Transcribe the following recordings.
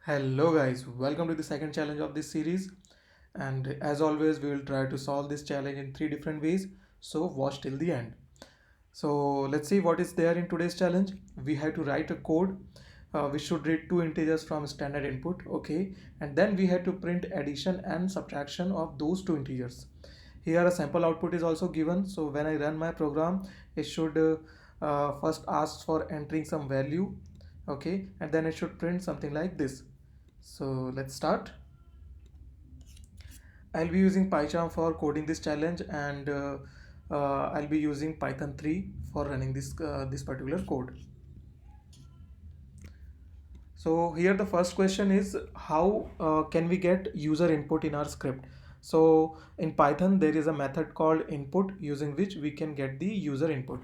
Hello guys, welcome to the second challenge of this series, and as always we will try to solve this challenge in three different ways, so watch till the end. So let's see what is there in today's challenge. We have to write a code. We should read two integers from standard input, okay, and then we have to print addition and subtraction of those two integers. Here a sample output is also given, so when I run my program it should first ask for entering some value, okay, and then it should print something like this. So let's start. I'll be using PyCharm for coding this challenge, and I'll be using Python 3 for running this particular code. So here the first question is how can we get user input in our script? So in Python there is a method called input using which we can get the user input.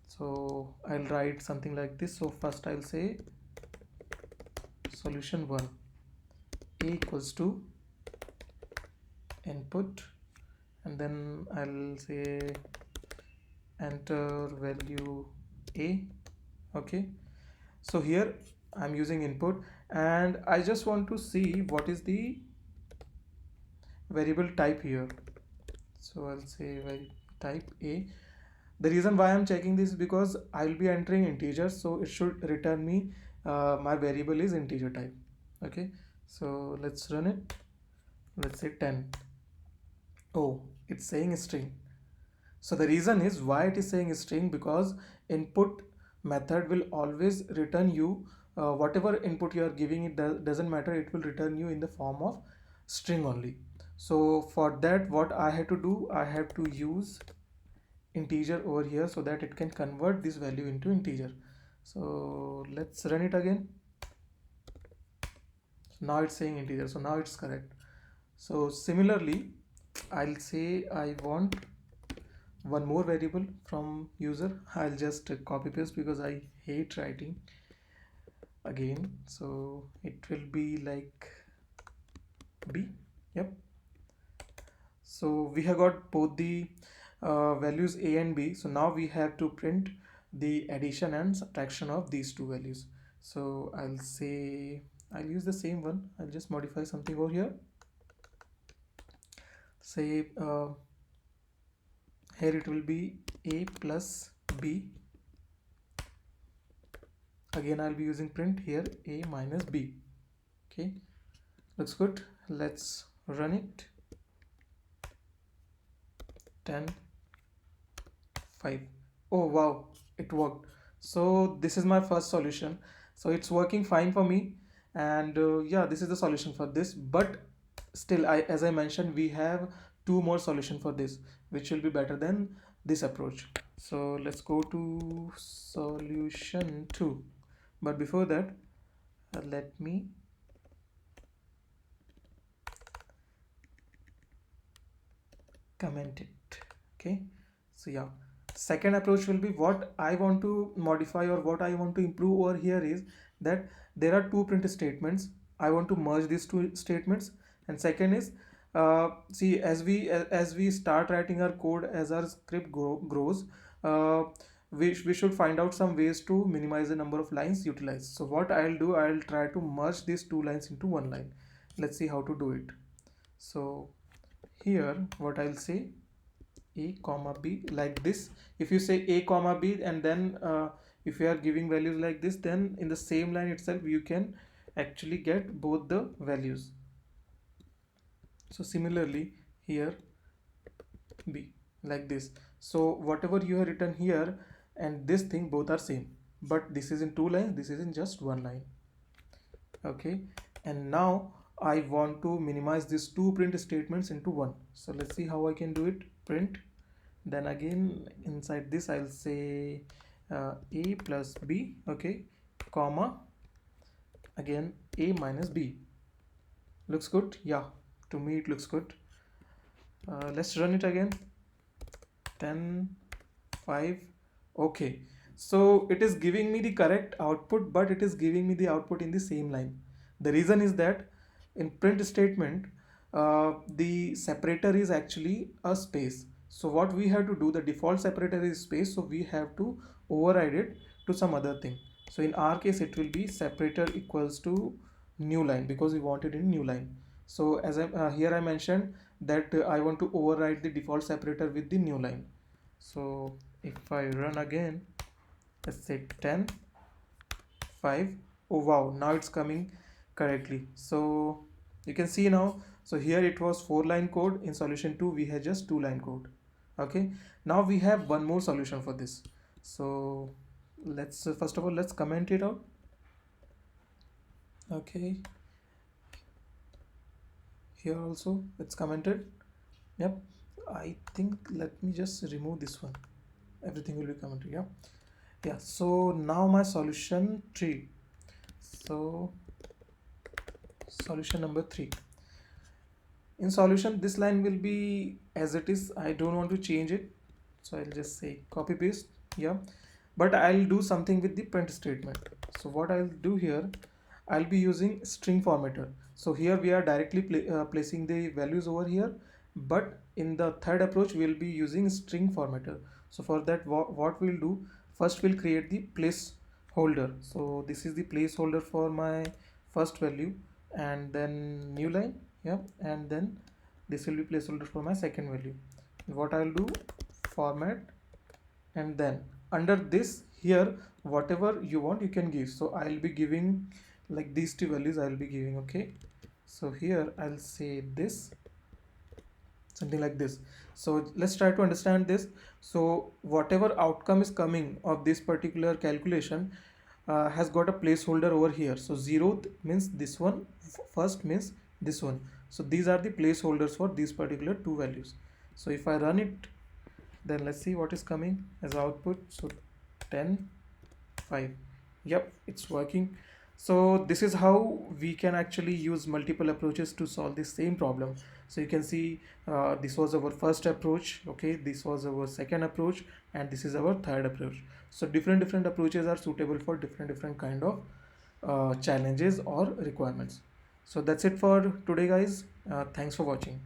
So I'll write something like this. So first I'll say solution1 a equals to input, and then I'll say enter value a. Okay, so here I'm using input and I just want to see what is the variable type here. So I'll say type a. The reason why I'm checking this is because I'll be entering integers, so it should return me my variable is integer type. Okay, so let's run it. Let's say 10. Oh, it's saying string. So the reason is why it is saying string, because input method will always return you whatever input you are giving. It doesn't matter, it will return you in the form of string only. So for that what I have to do, I have to use integer over here so that it can convert this value into integer. So let's run it again. Now it's saying integer, so now it's correct. So similarly I'll say I want one more variable from user. I'll just copy paste because I hate writing again. So it will be like b. Yep. So we have got both the values a and b. So now we have to print the addition and subtraction of these two values. So I'll say I'll use the same one. I'll just modify something over here. Say here it will be a plus b. Again I'll be using print here a minus b. Okay, looks good. Let's run it. 10 5. Oh wow, it worked. So this is my first solution, so it's working fine for me. And yeah, this is the solution for this, but still as I mentioned, we have two more solution for this which will be better than this approach. So let's go to solution 2, but before that let me comment it. Okay, so yeah, second approach will be what I want to modify or what I want to improve over here is that there are two print statements. I want to merge these two statements. And second is see, as we start writing our code, as our script grows, we should find out some ways to minimize the number of lines utilized. So what I'll do, I'll try to merge these two lines into one line. Let's see how to do it. So here what I'll say, a comma b, like this. If you say a comma b and then if you are giving values like this, then in the same line itself you can actually get both the values. So similarly here b, like this. So whatever you have written here and this thing, both are same, but this is in two lines, this is in just one line. Okay, and now I want to minimize these two print statements into one. So let's see how I can do it. Print, then again inside this I'll say a plus b, okay, comma, again a minus b. Looks good? Yeah, to me it looks good. Let's run it again. 10 5. Okay, so it is giving me the correct output, but it is giving me the output in the same line. The reason is that in print statement the separator is actually a space. So what we have to do, the default separator is space, so we have to override it to some other thing. So in our case it will be separator equals to new line because we want it in new line. So as I here I mentioned that I want to override the default separator with the new line. So if I run again, let's say 10 5. Oh wow, now it's coming correctly. So you can see now, so here it was 4-line code. In solution 2 we had just 2-line code. Okay, now we have one more solution for this. So let's first of all let's comment it out. Okay, here also it's commented. Yep, I think let me just remove this one, everything will be commented. Yeah, so now my solution 3. So solution number 3, in solution this line will be as it is. I don't want to change it, so I'll just say copy paste. Yeah, but I'll do something with the print statement. So what I'll do here, I'll be using string formatter. So here we are directly placing the values over here, but in the third approach we'll be using string formatter. So for that what we'll do, first we'll create the placeholder. So this is the placeholder for my first value, and then new line. Yeah, and then this will be placeholder for my second value. What I'll do, format, and then under this here whatever you want you can give. So I'll be giving like these two values I'll be giving. Okay, so here I'll say this, something like this. So let's try to understand this. So whatever outcome is coming of this particular calculation has got a placeholder over here. So 0th means this one, first means this one. So these are the placeholders for these particular two values. So if I run it, then let's see what is coming as output. So 10 5. Yep, it's working. So this is how we can actually use multiple approaches to solve the same problem. So you can see this was our first approach. Okay, this was our second approach, and this is our third approach. So different approaches are suitable for different kind of challenges or requirements. So that's it for today, guys. Thanks for watching.